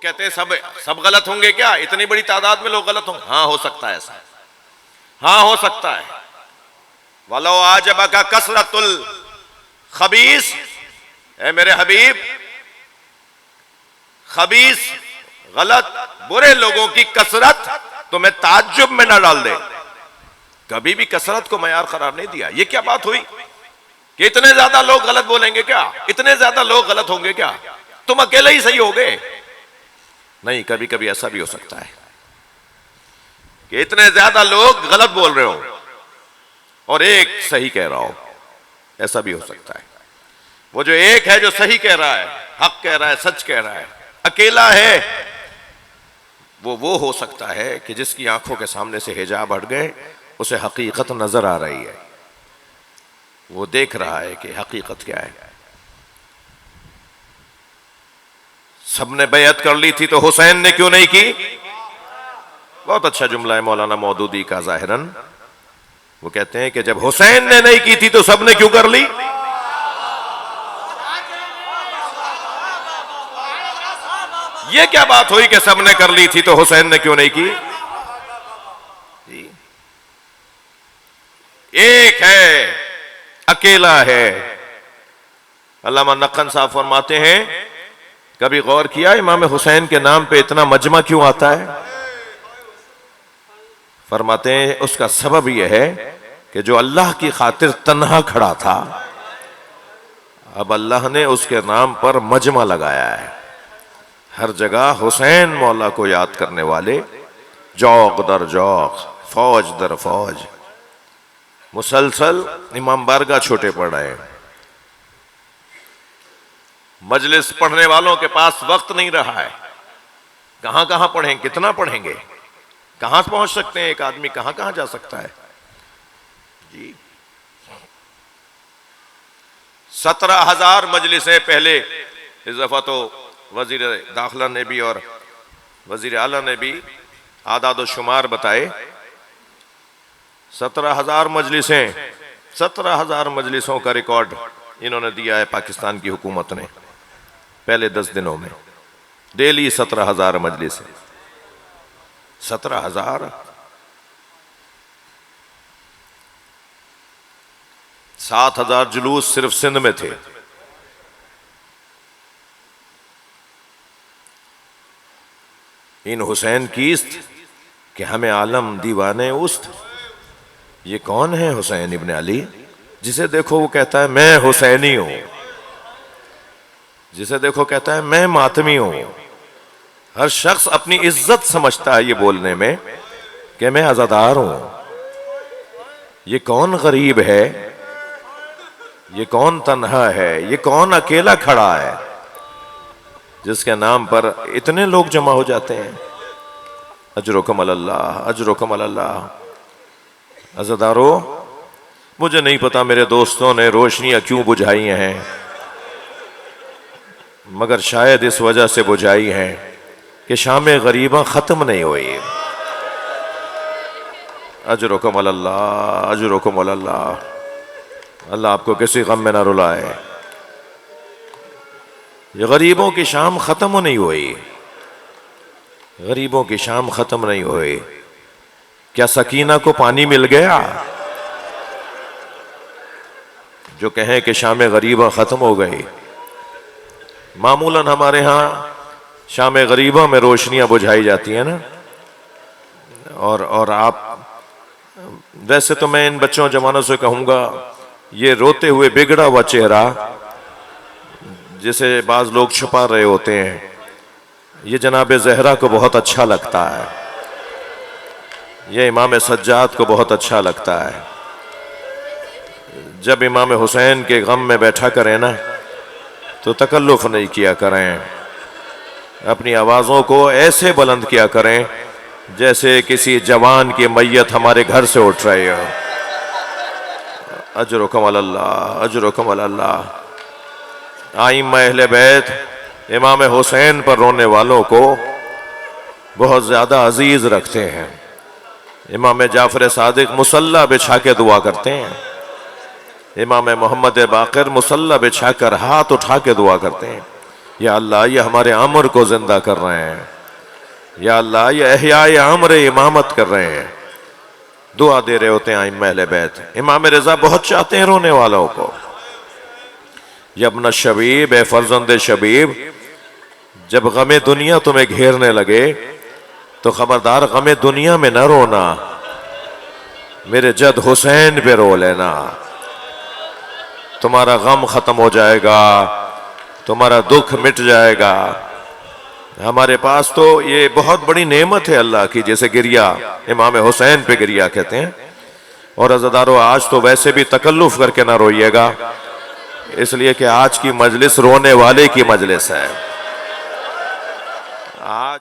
कहते हैं सब गलत होंगे क्या? इतनी बड़ी तादाद में लोग गलत होंगे? हाँ हो सकता है ऐसा, हाँ हो सकता है। वलो आजबा का कसरतुल खबीस, ए मेरे हबीब, खबीस गलत बुरे लोगों की कसरत तुम्हें ताज्जुब में न डाल दे। कभी भी कसरत को मयार करार नहीं दिया। ये क्या बात हुई कि इतने ज्यादा लोग गलत बोलेंगे क्या, इतने ज्यादा लोग गलत होंगे क्या, तुम अकेले ही सही होगे? नहीं, कभी कभी ऐसा भी हो सकता है कि इतने ज्यादा लोग गलत बोल रहे हो और एक सही कह रहा हो, ऐसा भी हो सकता है। वो जो एक है जो सही कह रहा है, हक कह रहा है, सच कह रहा है, अकेला है, वो हो सकता है कि जिसकी आंखों के सामने से हिजाब हट गए, उसे हकीकत नजर आ रही है, वो देख रहा है कि हकीकत क्या है। सबने बैअत कर ली थी तो हुसैन ने क्यों नहीं की? बहुत अच्छा जुमला है मौलाना मौदूदी का जाहिरन। वो कहते हैं कि जब हुसैन ने नहीं की थी तो सबने क्यों कर ली? ये क्या बात हुई कि सबने कर ली थी तो हुसैन ने क्यों नहीं की? एक है, अकेला है। अल्लामा नक्कन साहब फरमाते हैं, कभी गौर किया इमाम हुसैन के नाम पे इतना मजमा क्यों आता है? फरमाते हैं उसका सबब यह है कि जो अल्लाह की खातिर तन्हा खड़ा था, अब अल्लाह ने उसके नाम पर मजमा लगाया है। हर जगह हुसैन मौला को याद करने वाले जौक दर जौक, फौज दर फौज, मुसलसल इमाम बारगाह छोटे पड़ रहे हैं। मजलिस पढ़ने वालों के पास वक्त नहीं रहा है। कहां कहां पढ़ें, कितना पढ़ेंगे, कहां पहुंच सकते हैं? एक आदमी कहां कहां जा सकता है जी। 17,000 मजलिसें पहले इस दफा तो वजीर दाखिला ने भी और वजीर आला ने भी आदाद शुमार बताए। 17,000 मजलिसें, 17,000 मजलिसों का रिकॉर्ड इन्होंने दिया है पाकिस्तान की हुकूमत ने पहले 10 दिनों में। डेली 17,000 मजलिसें, 17,000। 7,000 जुलूस सिर्फ सिंध में थे। इन हुसैन कीस्त कि हमें आलम दीवाने उस्त। ये कौन है हुसैन इब्न अली? जिसे देखो वो कहता है मैं हुसैनी हूं, जिसे देखो कहता है मैं मातमी हूं। हर शख्स अपनी इज्जत समझता है ये बोलने में कि मैं आजादार हूं। ये कौन गरीब है, ये कौन तन्हा है, ये कौन अकेला खड़ा है जिसके नाम पर इतने लोग जमा हो जाते हैं? अजरुकुम अल्लाह, अजरुकुम अल्लाह। अज़ादारो, मुझे नहीं पता मेरे दोस्तों ने रोशनियां क्यों बुझाई हैं, मगर शायद इस वजह से बुझाई हैं कि शाम गरीबा खत्म नहीं हुई। अजरुकुम अल्लाह, अजरुकुम अल्लाह। अल्लाह आपको किसी गम में ना रुलाए। ये गरीबों की शाम खत्म नहीं हुई, गरीबों की शाम खत्म नहीं हुई। क्या सकीना को पानी मिल गया? जो कहें कि शाम गरीबा खत्म हो गई। मामूलन हमारे यहाँ शाम गरीबा में रोशनियां बुझाई जाती है ना। और आप, वैसे तो मैं इन बच्चों जवानों से कहूंगा, ये रोते हुए बिगड़ा हुआ चेहरा जिसे बाज लोग छुपा रहे होते हैं, ये जनाब ज़हरा को बहुत अच्छा लगता है, ये इमाम सज्जाद को बहुत अच्छा लगता है। जब इमाम हुसैन के गम में बैठा करें ना तो तकल्लुफ नहीं किया करें, अपनी आवाज़ों को ऐसे बुलंद किया करें जैसे किसी जवान की मैयत हमारे घर से उठ रही हो। अजरुकुम अल्लाह, अजरुकुम अल्लाह। आइम्मा अहले बैत इमाम हुसैन पर रोने वालों को बहुत ज़्यादा अजीज़ रखते हैं। इमाम जाफर सादिक मुसल्ला बिछा के दुआ करते हैं, इमाम मोहम्मद बाक़िर मुसल्ला बिछा कर हाथ उठा के दुआ करते हैं। या अल्लाह ये हमारे अमर को जिंदा कर रहे हैं, या अल्लाह ये एहयाए अमर इमामत कर रहे हैं। दुआ दे रहे होते हैं इमाम अहले बैत। इमाम रजा बहुत चाहते हैं रोने वालों को। यब्न शबीब, ए फर्जंद शबीब, जब गमे दुनिया तुम्हें घेरने लगे तो खबरदार गमे दुनिया में न रोना, मेरे जद हुसैन पे रो लेना। तुम्हारा गम खत्म हो जाएगा, तुम्हारा दुख मिट जाएगा। हमारे पास तो ये बहुत बड़ी नेमत है अल्लाह की, जैसे गिरिया, इमाम हुसैन पे गिरिया कहते हैं। और अज़ादारों, आज तो वैसे भी तकल्लुफ करके ना रोइएगा, इसलिए कि आज की मजलिस रोने वाले की मजलिस है। आज